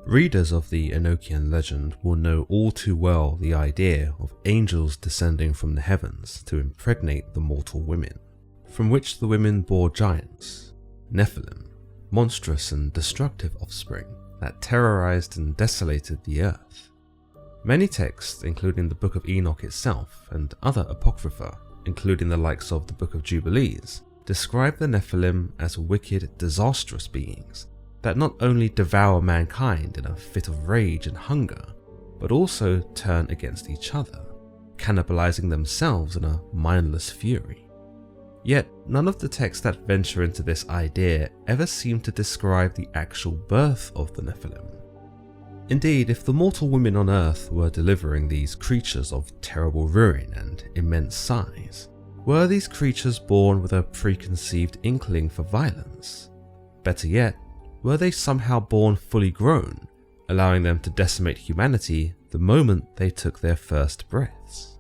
Readers of the Enochian legend will know all too well the idea of angels descending from the heavens to impregnate the mortal women, from which the women bore giants, Nephilim, monstrous and destructive offspring that terrorized and desolated the earth. Many texts, including the Book of Enoch itself and other apocrypha, including the likes of the Book of Jubilees, describe the Nephilim as wicked, disastrous beings that not only devour mankind in a fit of rage and hunger, but also turn against each other, cannibalizing themselves in a mindless fury. Yet none of the texts that venture into this idea ever seem to describe the actual birth of the Nephilim. Indeed, if the mortal women on earth were delivering these creatures of terrible ruin and immense size, were these creatures born with a preconceived inkling for violence? Better yet, were they somehow born fully grown, allowing them to decimate humanity the moment they took their first breaths?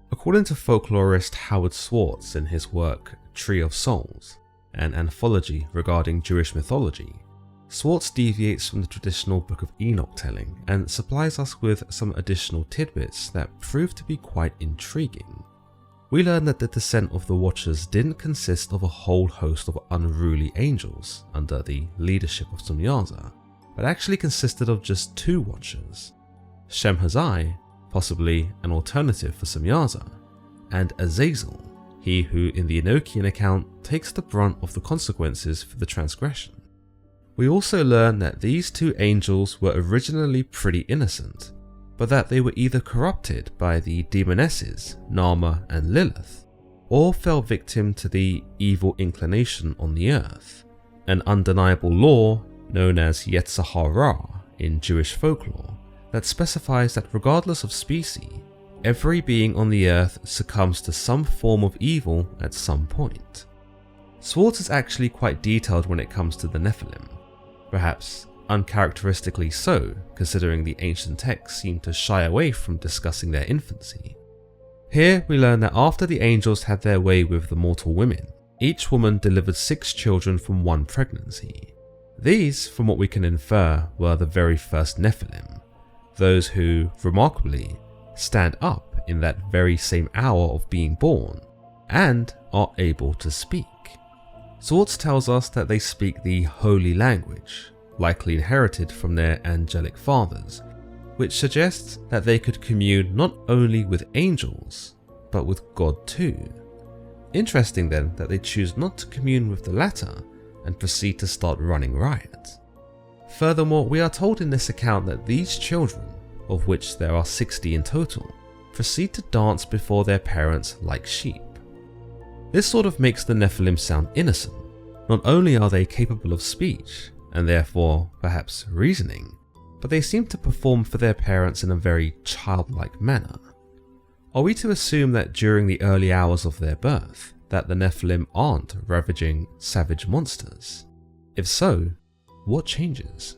According to folklorist Howard Schwartz in his work Tree of Souls, an anthology regarding Jewish mythology, Schwartz deviates from the traditional Book of Enoch telling and supplies us with some additional tidbits that prove to be quite intriguing. We learn that the descent of the Watchers didn't consist of a whole host of unruly angels under the leadership of Semyaza, but actually consisted of just 2 Watchers, Shemhazai, possibly an alternative for Semyaza, and Azazel, he who in the Enochian account takes the brunt of the consequences for the transgression. We also learn that these 2 angels were originally pretty innocent, but that they were either corrupted by the demonesses Nama and Lilith, or fell victim to the evil inclination on the earth, an undeniable law known as Yetzer Hara in Jewish folklore that specifies that regardless of species, every being on the earth succumbs to some form of evil at some point. Schwartz is actually quite detailed when it comes to the Nephilim, perhaps uncharacteristically so, considering the ancient texts seem to shy away from discussing their infancy. Here we learn that after the angels had their way with the mortal women, each woman delivered 6 children from one pregnancy. These, from what we can infer, were the very first Nephilim, those who, remarkably, stand up in that very same hour of being born, and are able to speak. Schwartz tells us that they speak the holy language, likely inherited from their angelic fathers, which suggests that they could commune not only with angels, but with God too. Interesting then that they choose not to commune with the latter and proceed to start running riot. Furthermore, we are told in this account that these children, of which there are 60 in total, proceed to dance before their parents like sheep. This sort of makes the Nephilim sound innocent. Not only are they capable of speech, and therefore perhaps reasoning, but they seem to perform for their parents in a very childlike manner. Are we to assume that during the early hours of their birth, that the Nephilim aren't ravaging savage monsters? If so, what changes?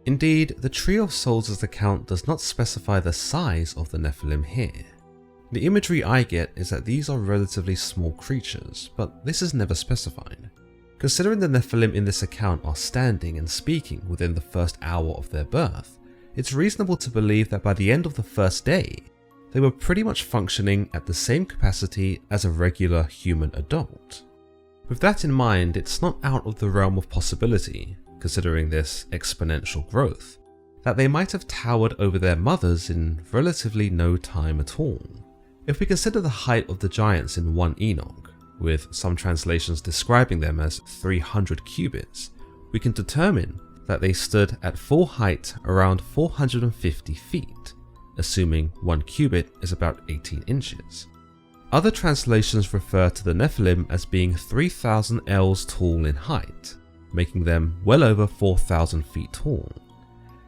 Indeed, the Tree of Souls' account does not specify the size of the Nephilim here. The imagery I get is that these are relatively small creatures, but this is never specified. Considering the Nephilim in this account are standing and speaking within the first hour of their birth, it's reasonable to believe that by the end of the first day, they were pretty much functioning at the same capacity as a regular human adult. With that in mind, it's not out of the realm of possibility, considering this exponential growth, that they might have towered over their mothers in relatively no time at all. If we consider the height of the giants in 1 Enoch, with some translations describing them as 300 cubits, we can determine that they stood at full height around 450 feet, assuming 1 cubit is about 18 inches. Other translations refer to the Nephilim as being 3,000 ells tall in height, making them well over 4,000 feet tall.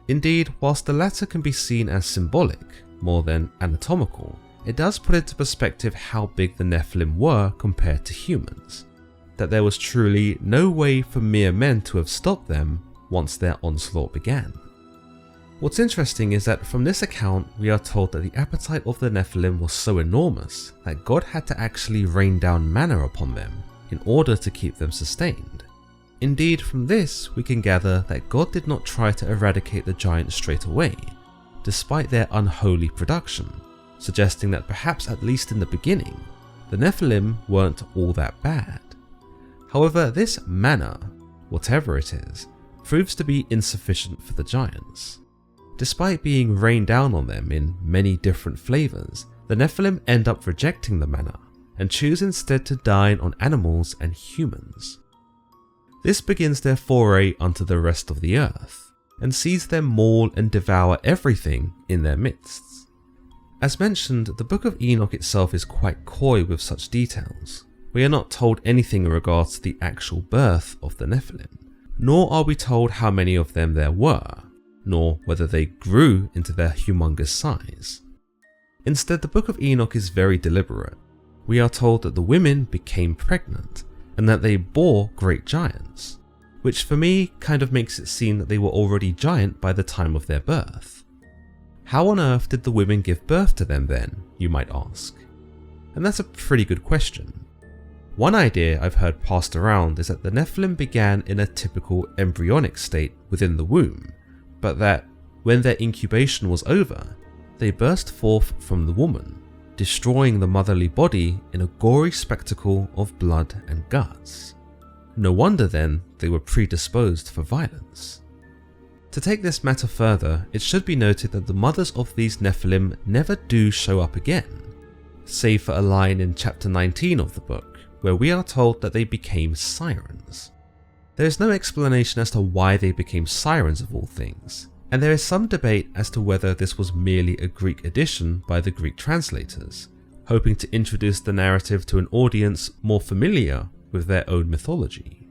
Indeed, whilst the latter can be seen as symbolic more than anatomical, it does put into perspective how big the Nephilim were compared to humans, that there was truly no way for mere men to have stopped them once their onslaught began. What's interesting is that from this account we are told that the appetite of the Nephilim was so enormous that God had to actually rain down manna upon them in order to keep them sustained. Indeed, from this we can gather that God did not try to eradicate the giants straight away, despite their unholy production, suggesting that perhaps at least in the beginning, the Nephilim weren't all that bad. However, this manna, whatever it is, proves to be insufficient for the giants. Despite being rained down on them in many different flavors, the Nephilim end up rejecting the manna and choose instead to dine on animals and humans. This begins their foray onto the rest of the earth, and sees them maul and devour everything in their midst. As mentioned, the Book of Enoch itself is quite coy with such details. We are not told anything in regards to the actual birth of the Nephilim, nor are we told how many of them there were, nor whether they grew into their humongous size. Instead, the Book of Enoch is very deliberate. We are told that the women became pregnant, and that they bore great giants, which for me kind of makes it seem that they were already giant by the time of their birth. How on earth did the women give birth to them then, you might ask? And that's a pretty good question. One idea I've heard passed around is that the Nephilim began in a typical embryonic state within the womb, but that when their incubation was over, they burst forth from the woman, destroying the motherly body in a gory spectacle of blood and guts. No wonder then they were predisposed for violence. To take this matter further, it should be noted that the mothers of these Nephilim never do show up again, save for a line in chapter 19 of the book, where we are told that they became sirens. There is no explanation as to why they became sirens of all things, and there is some debate as to whether this was merely a Greek addition by the Greek translators, hoping to introduce the narrative to an audience more familiar with their own mythology.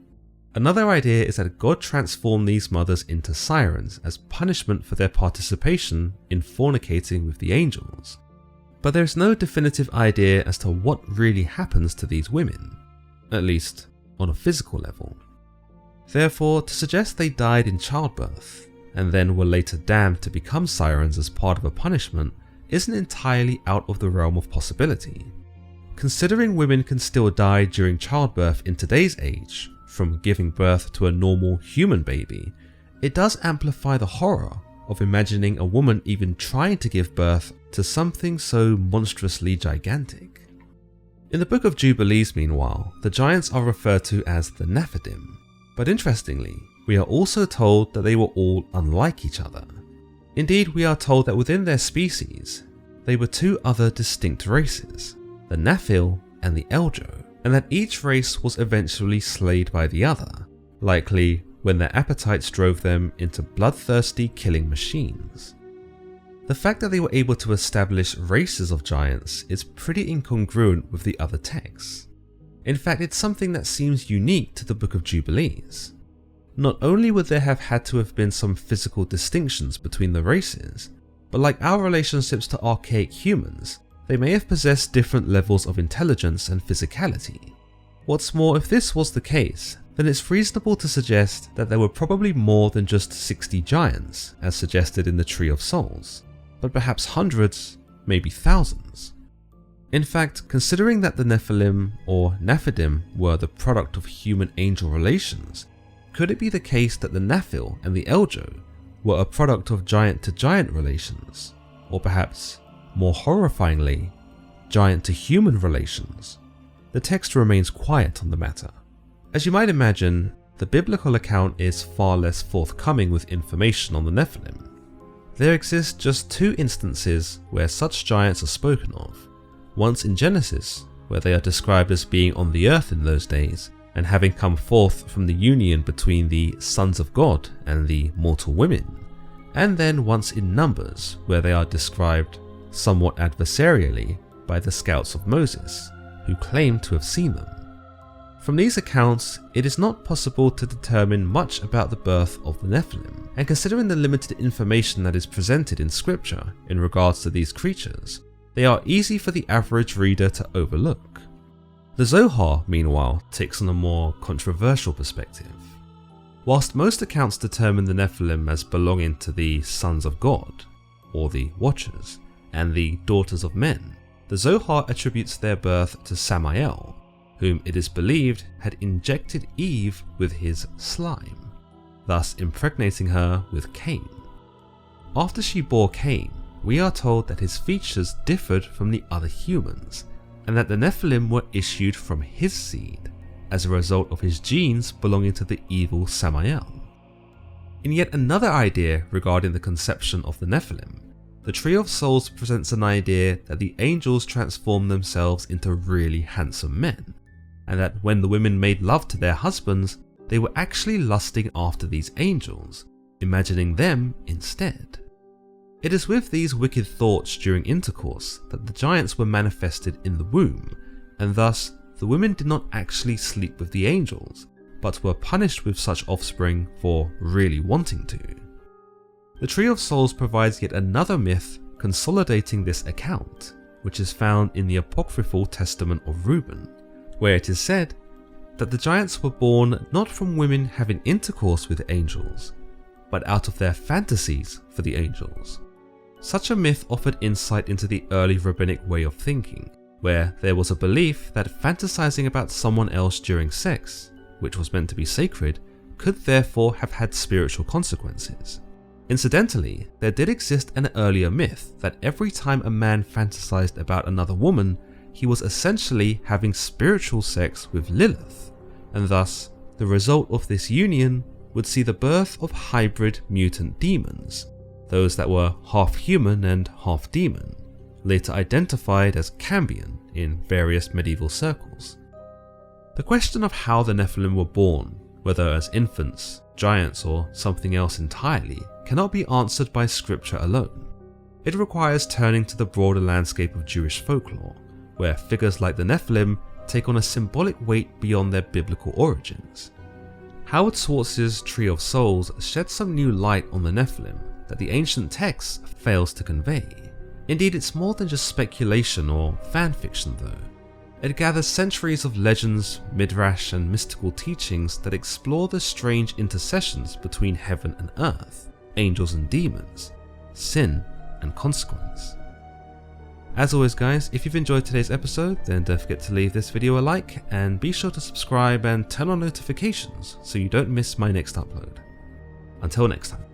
Another idea is that God transformed these mothers into sirens as punishment for their participation in fornicating with the angels, but there is no definitive idea as to what really happens to these women, at least on a physical level. Therefore, to suggest they died in childbirth, and then were later damned to become sirens as part of a punishment, isn't entirely out of the realm of possibility. Considering women can still die during childbirth in today's age, from giving birth to a normal human baby, it does amplify the horror of imagining a woman even trying to give birth to something so monstrously gigantic. In the Book of Jubilees, meanwhile, the giants are referred to as the Nephilim, but interestingly, we are also told that they were all unlike each other. Indeed, we are told that within their species, they were two other distinct races, the Nephil and the Eljo, and that each race was eventually slayed by the other, likely when their appetites drove them into bloodthirsty killing machines. The fact that they were able to establish races of giants is pretty incongruent with the other texts. In fact, it's something that seems unique to the Book of Jubilees. Not only would there have had to have been some physical distinctions between the races, but like our relationships to archaic humans, they may have possessed different levels of intelligence and physicality. What's more, if this was the case, then it's reasonable to suggest that there were probably more than just 60 giants, as suggested in the Tree of Souls, but perhaps hundreds, maybe thousands. In fact, considering that the Nephilim or Nephidim were the product of human-angel relations, could it be the case that the Nephil and the Eljo were a product of giant-to-giant relations, or perhaps, more horrifyingly, giant-to-human relations? The text remains quiet on the matter. As you might imagine, the biblical account is far less forthcoming with information on the Nephilim. There exist just two instances where such giants are spoken of, once in Genesis, where they are described as being on the earth in those days, and having come forth from the union between the sons of God and the mortal women, and then once in Numbers, where they are described somewhat adversarially by the scouts of Moses, who claim to have seen them. From these accounts, it is not possible to determine much about the birth of the Nephilim, and considering the limited information that is presented in scripture in regards to these creatures, they are easy for the average reader to overlook. The Zohar, meanwhile, takes on a more controversial perspective. Whilst most accounts determine the Nephilim as belonging to the sons of God, or the Watchers, and the daughters of men, the Zohar attributes their birth to Samael, whom it is believed had injected Eve with his slime, thus impregnating her with Cain. After she bore Cain, we are told that his features differed from the other humans, and that the Nephilim were issued from his seed, as a result of his genes belonging to the evil Samael. In yet another idea regarding the conception of the Nephilim, the Tree of Souls presents an idea that the angels transformed themselves into really handsome men, and that when the women made love to their husbands, they were actually lusting after these angels, imagining them instead. It is with these wicked thoughts during intercourse that the giants were manifested in the womb, and thus the women did not actually sleep with the angels, but were punished with such offspring for really wanting to. The Tree of Souls provides yet another myth consolidating this account, which is found in the apocryphal Testament of Reuben, where it is said that the giants were born not from women having intercourse with angels, but out of their fantasies for the angels. Such a myth offered insight into the early rabbinic way of thinking, where there was a belief that fantasizing about someone else during sex, which was meant to be sacred, could therefore have had spiritual consequences. Incidentally, there did exist an earlier myth that every time a man fantasized about another woman, he was essentially having spiritual sex with Lilith, and thus the result of this union would see the birth of hybrid mutant demons, those that were half human and half demon, later identified as Cambion in various medieval circles. The question of how the Nephilim were born, whether as infants, giants, or something else entirely, cannot be answered by scripture alone. It requires turning to the broader landscape of Jewish folklore, where figures like the Nephilim take on a symbolic weight beyond their biblical origins. Howard Schwartz's Tree of Souls sheds some new light on the Nephilim that the ancient text fails to convey. Indeed, it's more than just speculation or fan fiction though. It gathers centuries of legends, midrash, and mystical teachings that explore the strange intercessions between heaven and earth, angels and demons, sin and consequence. As always guys, if you've enjoyed today's episode, then don't forget to leave this video a like and be sure to subscribe and turn on notifications so you don't miss my next upload. Until next time.